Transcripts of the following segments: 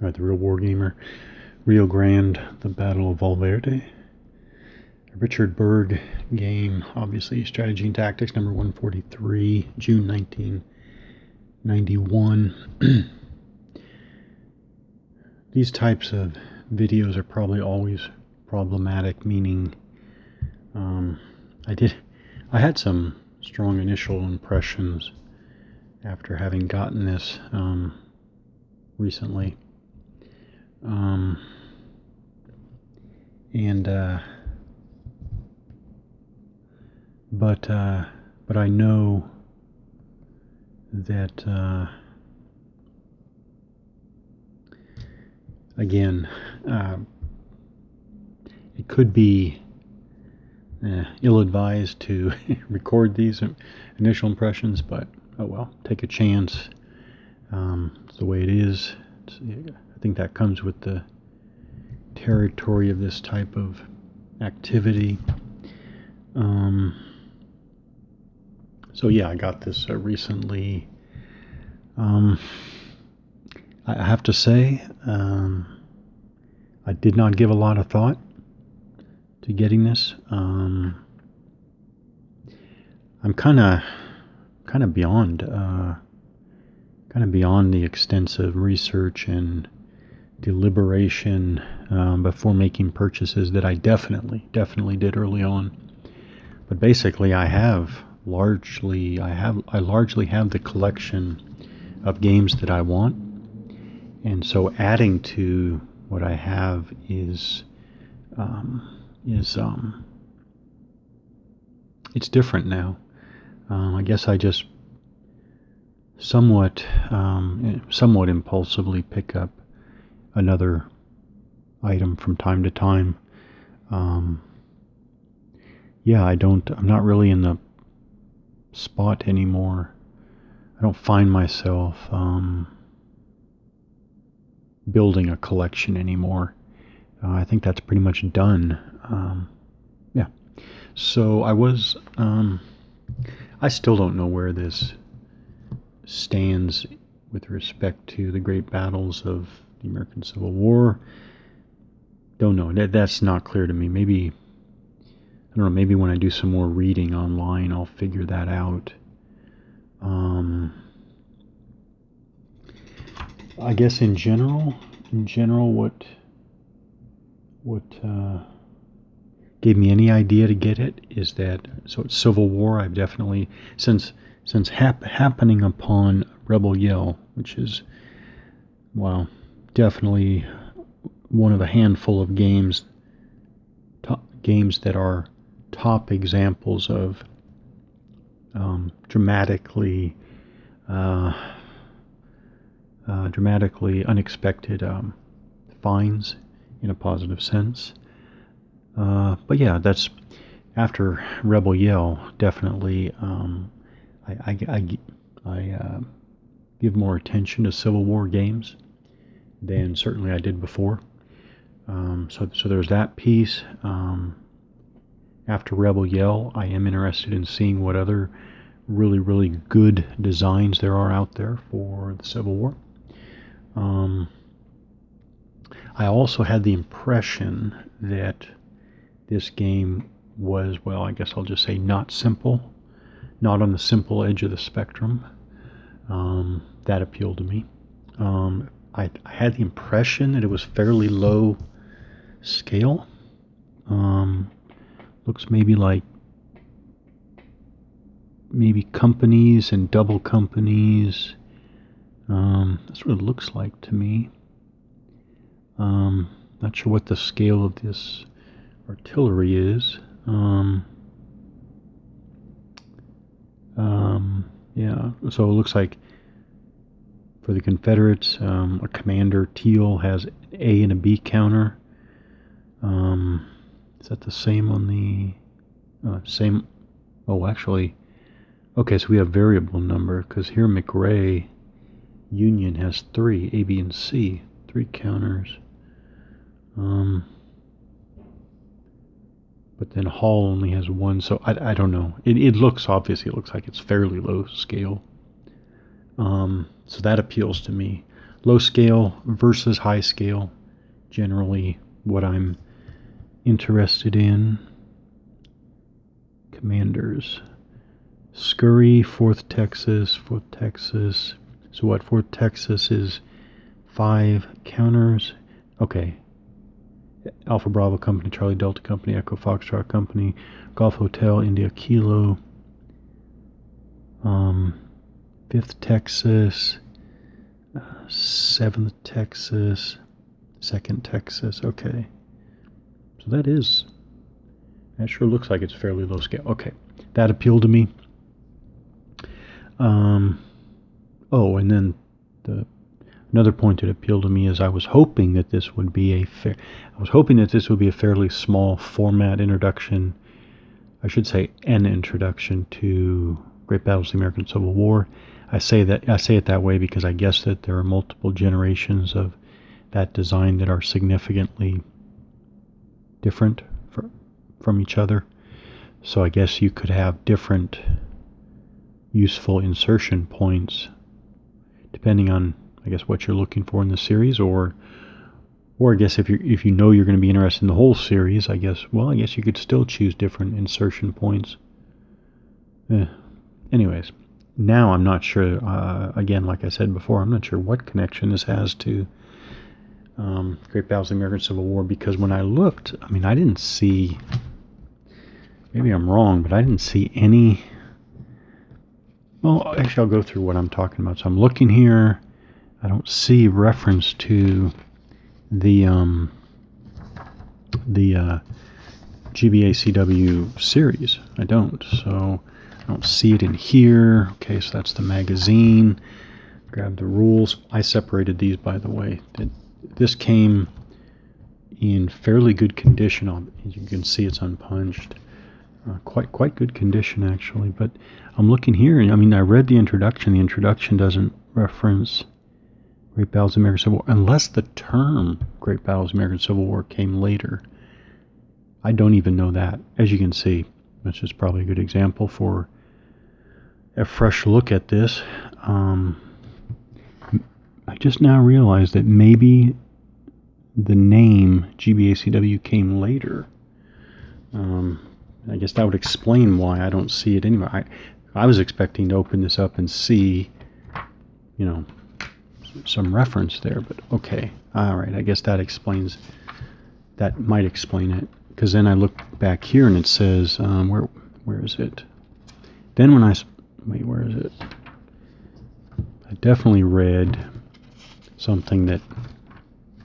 Right, the Real War Gamer. Rio Grande, The Battle of Valverde. Richard Berg game, obviously, Strategy and Tactics, number 143, June 1991. These types of videos are probably always problematic, meaning I had some strong initial impressions after having gotten this recently. But I know that again, it could be ill-advised to record these initial impressions, but oh well, take a chance. It's the way it is. I think that comes with the territory of this type of activity. So yeah, I got this recently. I have to say, I did not give a lot of thought to getting this. I'm kind of beyond the extensive research and deliberation before making purchases that I definitely did early on. But basically, I largely have the collection of games that I want, and so adding to what I have is it's different now. I guess I just somewhat impulsively pick up another item from time to time. I'm not really in the spot anymore. I don't find myself building a collection anymore. I think that's pretty much done. So I still don't know where this stands with respect to the great battles of the American Civil War. Don't know. That's not clear to me. Maybe when I do some more reading online, I'll figure that out. I guess in general, what gave me any idea to get it is that it's Civil War. I've definitely since happening upon Rebel Yell, which is definitely one of a handful of games that are top examples of dramatically unexpected finds in a positive sense. But yeah, that's after Rebel Yell. Definitely, I give more attention to Civil War games than certainly I did before. So there's that piece. After Rebel Yell, I am interested in seeing what other really, really good designs there are out there for the Civil War. I also had the impression that this game was, I guess I'll just say not simple, not on the simple edge of the spectrum. That appealed to me. I had the impression that it was fairly low scale. Looks maybe like companies and double companies. That's what it looks like to me. Not sure what the scale of this artillery is. So it looks like for the Confederates, a Commander Teal has A and a B counter. Is that the same on the same? Oh, actually, okay. So we have variable number because here McRae Union has 3, A, B, and C, 3 counters. But then Hall only has 1, so I don't know. It looks like it's fairly low scale. So that appeals to me. low scale versus high scale, generally what I'm interested in. Commanders. Scurry, 4th Texas. So what, 4th Texas is 5 counters. Okay. Alpha Bravo Company, Charlie Delta Company, Echo Foxtrot Company, Golf Hotel, India Kilo. 5th Texas, 7th Texas, 2nd Texas. Okay. So that sure looks like it's fairly low scale. Okay. That appealed to me. And then another point that appealed to me is I was hoping that this would be a fairly small format introduction. I should say an introduction to Great Battles of the American Civil War. I say it that way because I guess that there are multiple generations of that design that are significantly different from each other. So I guess you could have different useful insertion points depending on, I guess, what you're looking for in the series, or I guess if you know you're going to be interested in the whole series, I guess you could still choose different insertion points. Anyways, now I'm not sure, again, like I said before, I'm not sure what connection this has to Great Battles of the American Civil War, because when I looked, I didn't see, maybe I'm wrong, but I didn't see any. Well, actually, I'll go through what I'm talking about. So I'm looking here. I don't see reference to the GBACW series. I don't. So I don't see it in here. Okay, so that's the magazine. Grab the rules. I separated these, by the way. This came in fairly good condition. As you can see, it's unpunched. Quite good condition, actually. But I'm looking here, and I read the introduction. The introduction doesn't reference Great Battles of the American Civil War, unless the term Great Battles of the American Civil War came later. I don't even know that. As you can see, which is probably a good example for a fresh look at this. I just now realized that maybe the name GBACW came later. I guess that would explain why I don't see it anywhere. I was expecting to open this up and see, some reference there, but okay. All right, I guess that might explain it. Because then I look back here and it says, where is it? Then where is it? I definitely read something that,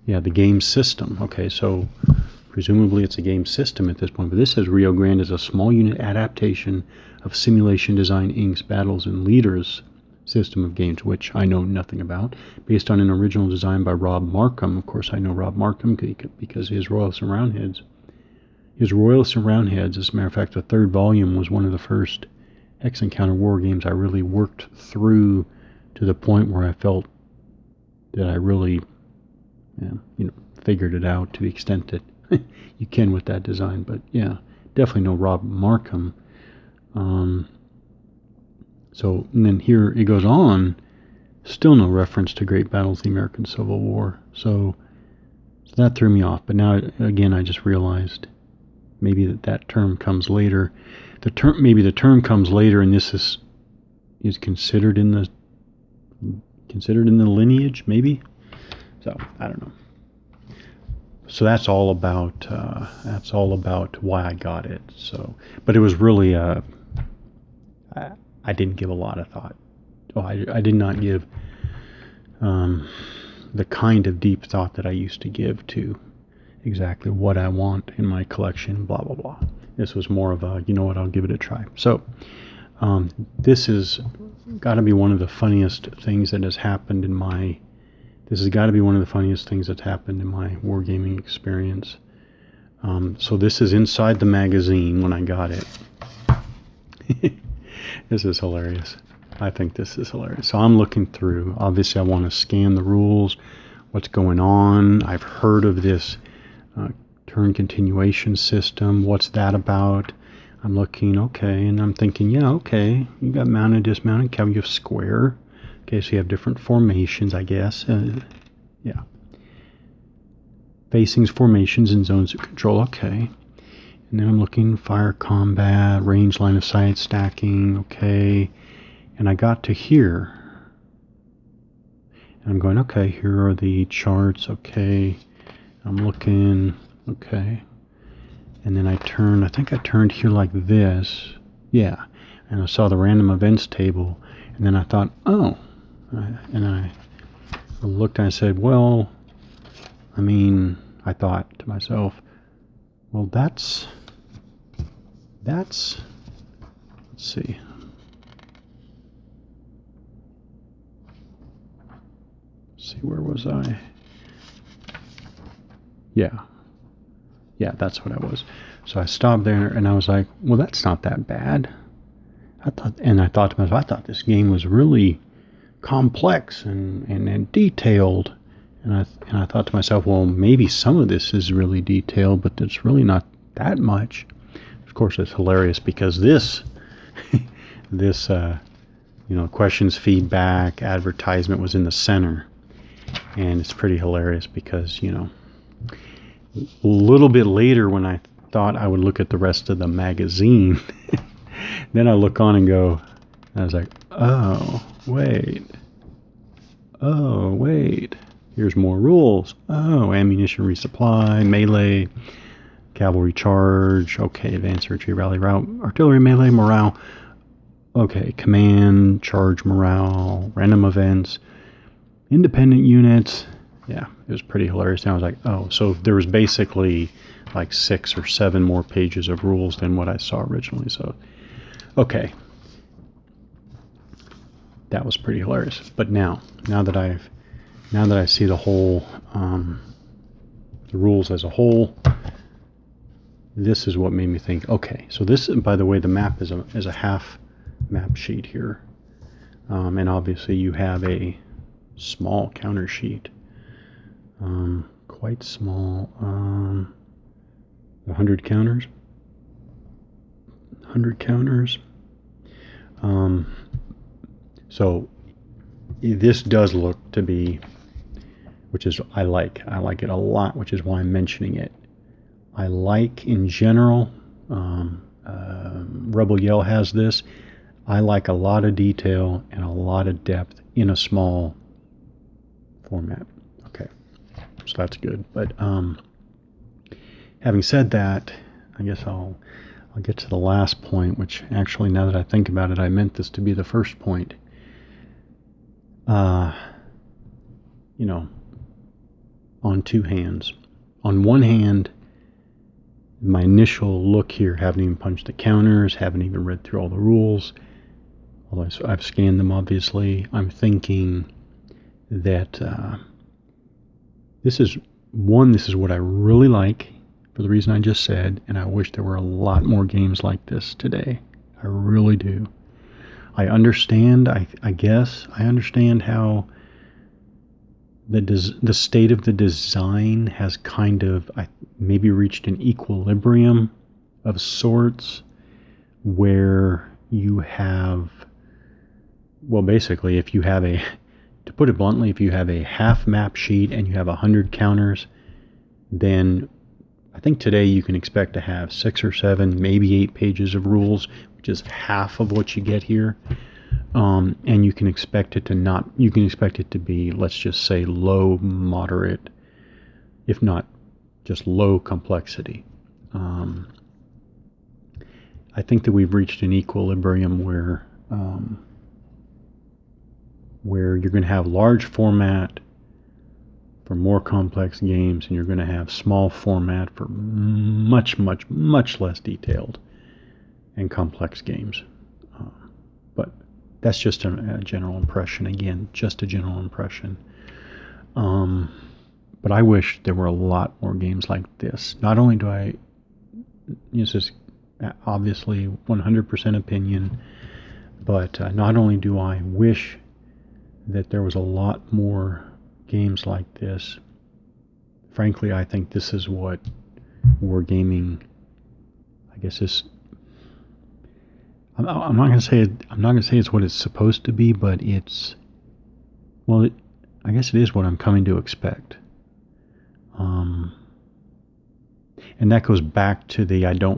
the game system. Okay, so presumably it's a game system at this point, but this says Rio Grande is a small unit adaptation of Simulation Design Inc.'s Battles and Leaders system of games, which I know nothing about, based on an original design by Rob Markham. Of course, I know Rob Markham because his Royalists and Roundheads. As a matter of fact, the 3rd volume was one of the first X Encounter war games I really worked through to the point where I felt that I really, figured it out to the extent that you can with that design. But yeah, definitely know Rob Markham. So, and then here it goes on, still no reference to Great Battles of the American Civil War. So that threw me off. But now, again, I just realized maybe that term comes later. Maybe the term comes later, and this is considered in the lineage, maybe. So I don't know. So that's all about why I got it. So, but it was really I didn't give a lot of thought. I did not give the kind of deep thought that I used to give to exactly what I want in my collection, blah, blah, blah. This was more of a, I'll give it a try. So this has got to be one of the funniest things that has happened in my wargaming experience. So this is inside the magazine when I got it. This is hilarious. I think this is hilarious. So I'm looking through. Obviously, I want to scan the rules, what's going on. I've heard of this turn continuation system. What's that about? I'm looking, okay, and I'm thinking, okay, you got mounted, dismounted, you have square. Okay, so you have different formations, I guess. Yeah. Facings, formations, and zones of control. Okay. And then I'm looking fire combat, range, line of sight, stacking. Okay. And I got to here. And I'm going, okay, here are the charts. Okay. I'm looking. Okay. And then I think I turned here like this. Yeah. And I saw the random events table. And then I thought, oh. And I looked and I said, well, I thought to myself, well, let's see. See, where was I? Yeah, that's what I was. So I stopped there and I was like, well, that's not that bad. I thought to myself, I thought this game was really complex and detailed. And I thought to myself, well, maybe some of this is really detailed, but it's really not that much. Of course, it's hilarious because this questions, feedback, advertisement was in the center. And it's pretty hilarious because, a little bit later when I thought I would look at the rest of the magazine, then I look on and go, I was like, oh, wait, here's more rules. Oh, ammunition resupply, melee, cavalry charge, okay, advanced retreat, rally route, artillery, melee, morale, okay, command, charge, morale, random events, independent units. Yeah, it was pretty hilarious. And I was like, oh, so there was basically like 6 or 7 more pages of rules than what I saw originally. So, okay, that was pretty hilarious. But now that I see the whole, the rules as a whole, this is what made me think. Okay, so this, by the way, the map is a half map sheet here, and obviously you have a small counter sheet, quite small, 100 counters. So this does look to be, which is I like it a lot, which is why I'm mentioning it. I like in general, Rebel Yell has this. I like a lot of detail and a lot of depth in a small format. Okay, so that's good. But having said that, I guess I'll get to the last point, which actually, now that I think about it, I meant this to be the first point. On two hands. On one hand, my initial look here, haven't even punched the counters, haven't even read through all the rules, although I've scanned them, obviously. I'm thinking that this is what I really like, for the reason I just said, and I wish there were a lot more games like this today. I really do. I understand, I guess, I understand how the state of the design has kind of maybe reached an equilibrium of sorts, where you have, well, basically, if you have to put it bluntly, if you have a half map sheet and you have 100 counters, then I think today you can expect to have 6 or 7, maybe 8 pages of rules, which is half of what you get here. And you can expect it to be, let's just say, low, moderate, if not just low complexity. I think that we've reached an equilibrium where you're going to have large format for more complex games, and you're going to have small format for much, much, much less detailed and complex games. But that's just a general impression. Again, just a general impression. But I wish there were a lot more games like this. Not only do I, this is obviously 100% opinion, but not only do I wish that there was a lot more games like this, frankly, I think this is what wargaming, I guess, is. I'm not going to say it's what it's supposed to be, but it's Well, I guess it is what I'm coming to expect. And that goes back to the I do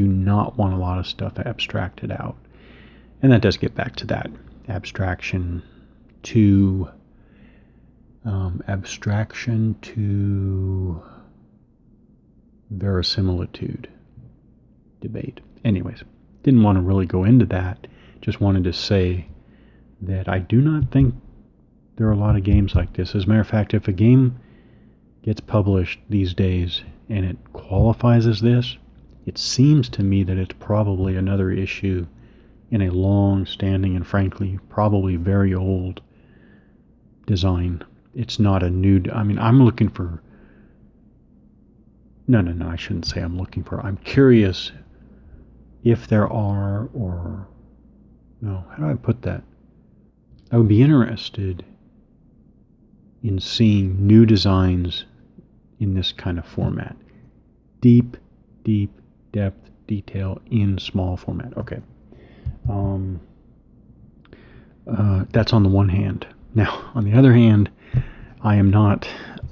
not want a lot of stuff abstracted out. And that does get back to that abstraction to verisimilitude debate. Anyways, didn't want to really go into that. Just wanted to say that I do not think there are a lot of games like this. As a matter of fact, if a game gets published these days and it qualifies as this, it seems to me that it's probably another issue in a long-standing and frankly probably very old design. It's not a new... I'm looking for... No, I shouldn't say I'm looking for... I'm curious if there are, or... No, how do I put that? I would be interested in seeing new designs in this kind of format. Deep depth detail in small format. Okay. That's on the one hand. Now, on the other hand, I am not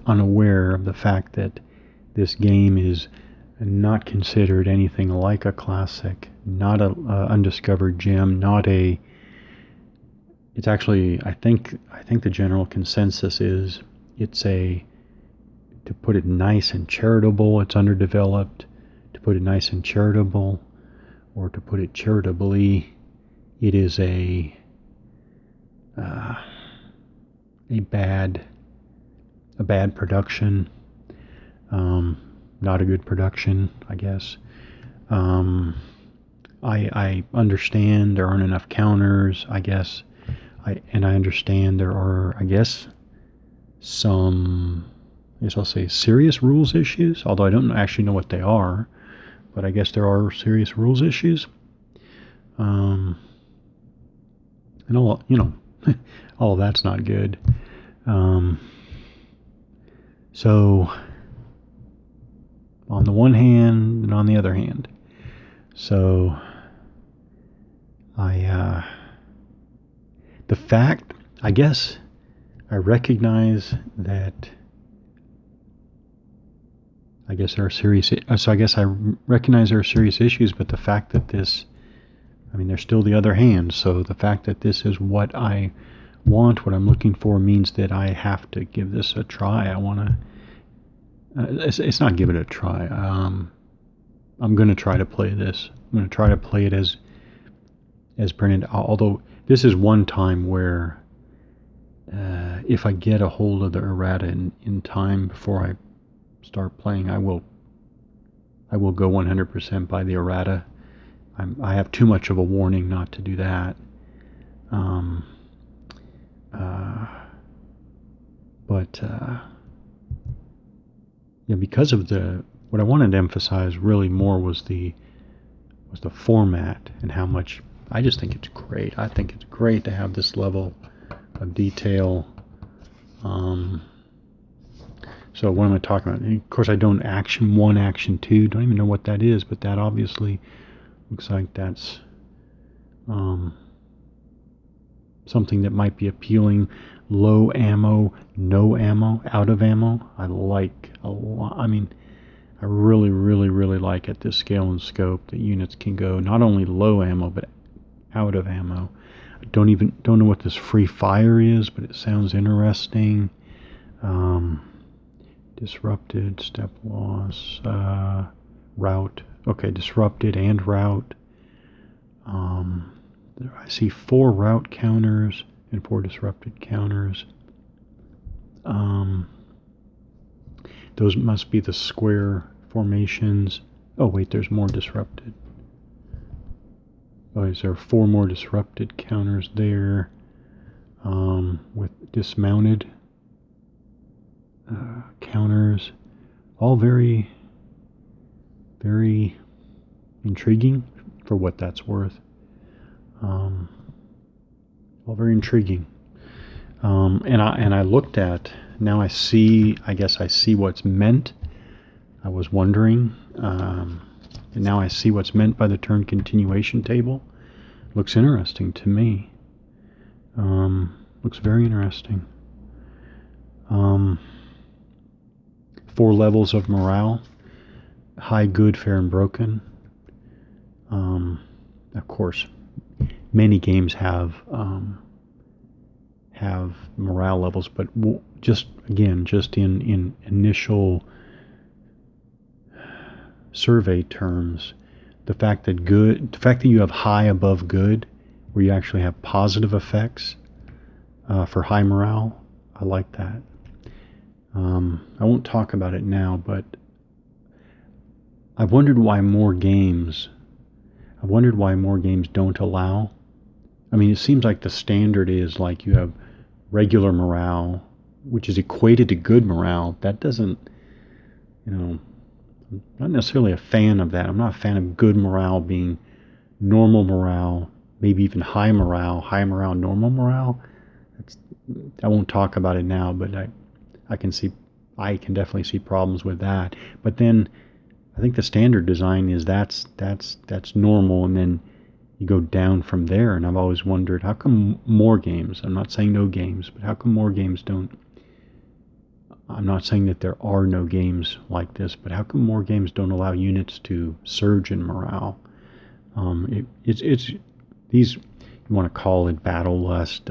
unaware of the fact that this game is not considered anything like a classic, not a undiscovered gem, not a... It's actually, I think the general consensus is it's a, to put it nice and charitable, it's underdeveloped. To put it nice and charitable, or to put it charitably, it is a bad production, not a good production, I guess. I understand there aren't enough counters, I guess. I understand there are, I guess, some, I guess I'll say serious rules issues, although I don't actually know what they are, but I guess there are serious rules issues. And all, all of that's not good. So, on the one hand and on the other hand. So, the fact, I guess, I recognize that, I guess there are serious, so I guess I recognize there are serious issues, but the fact that this, there's still the other hand, so the fact that this is what I want, what I'm looking for, means that I have to give this a try. I want to, it's not give it a try, I'm going to try to play this. I'm going to try to play it as printed, although this is one time where if I get a hold of the errata in time before I start playing, I will go 100% by the errata. I have too much of a warning not to do that. Because of what I wanted to emphasize really more was the format and how much I just think it's great. I think it's great to have this level of detail. So what am I talking about? And of course, I don't Action 1, Action 2. Don't even know what that is, but that obviously looks like that's something that might be appealing. Low ammo, no ammo, out of ammo. I like a lot. I really, really, really like at this scale and scope that units can go not only low ammo but out of ammo. I don't know what this free fire is, but it sounds interesting. Disrupted, step loss, route. Okay, disrupted and route. I see 4 route counters and 4 disrupted counters. Those must be the square formations. Oh wait, there's more disrupted. Oh, is there 4 more disrupted counters there with dismounted counters? All very, very intriguing for what that's worth. All very intriguing. And I looked at, now I see, I guess I see what's meant. I was wondering, and now I see what's meant by the turn continuation table. Looks interesting to me. Looks very interesting. 4 levels of morale: high, good, fair, and broken. Of course, many games have morale levels, but just in initial survey terms, the fact that you have high above good, where you actually have positive effects for high morale, I like that. I won't talk about it now, but I've wondered why more games don't allow. I mean, it seems like the standard is like you have regular morale, which is equated to good morale. That doesn't, I'm not necessarily a fan of that. I'm not a fan of good morale being normal morale, maybe even high morale, normal morale. I won't talk about it now, but I can definitely see problems with that. But then I think the standard design is that's normal, and then you go down from there. And I've always wondered, how come more games, I'm not saying no games, but how come more games don't, I'm not saying that there are no games like this, but how come more games don't allow units to surge in morale? It's these, you want to call it battle lust,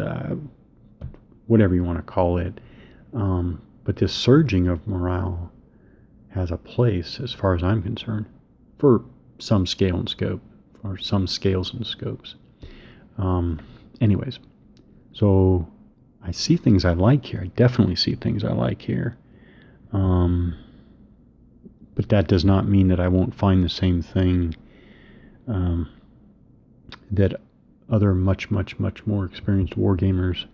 whatever you want to call it, but this surging of morale has a place, as far as I'm concerned, for some scale and scope, or some scales and scopes. Anyways, so I see things I like here. I definitely see things I like here. But that does not mean that I won't find the same thing that other much more experienced wargamers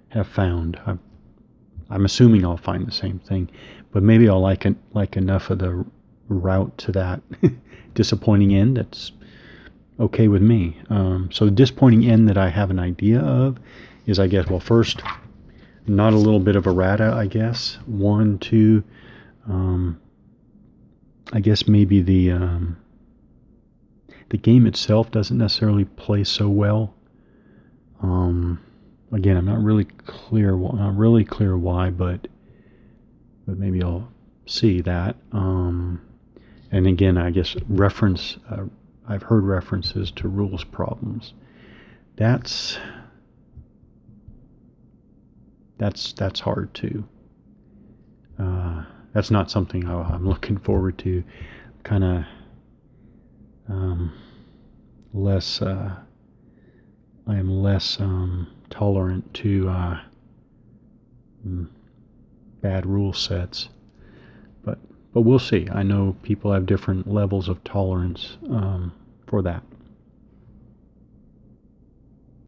have found. I'm assuming I'll find the same thing, but maybe I'll like enough of the route to that disappointing end that's okay with me. So the disappointing end that I have an idea of is, I guess, well, first, not a little bit of errata, I guess. 1, 2, I guess maybe the game itself doesn't necessarily play so well. Again, I'm not really clear why, but maybe I'll see that. And again, I guess I've heard references to rules problems. That's hard too. That's not something I'm looking forward to. Kind of less. I am less tolerant to bad rule sets, but we'll see. I know people have different levels of tolerance for that.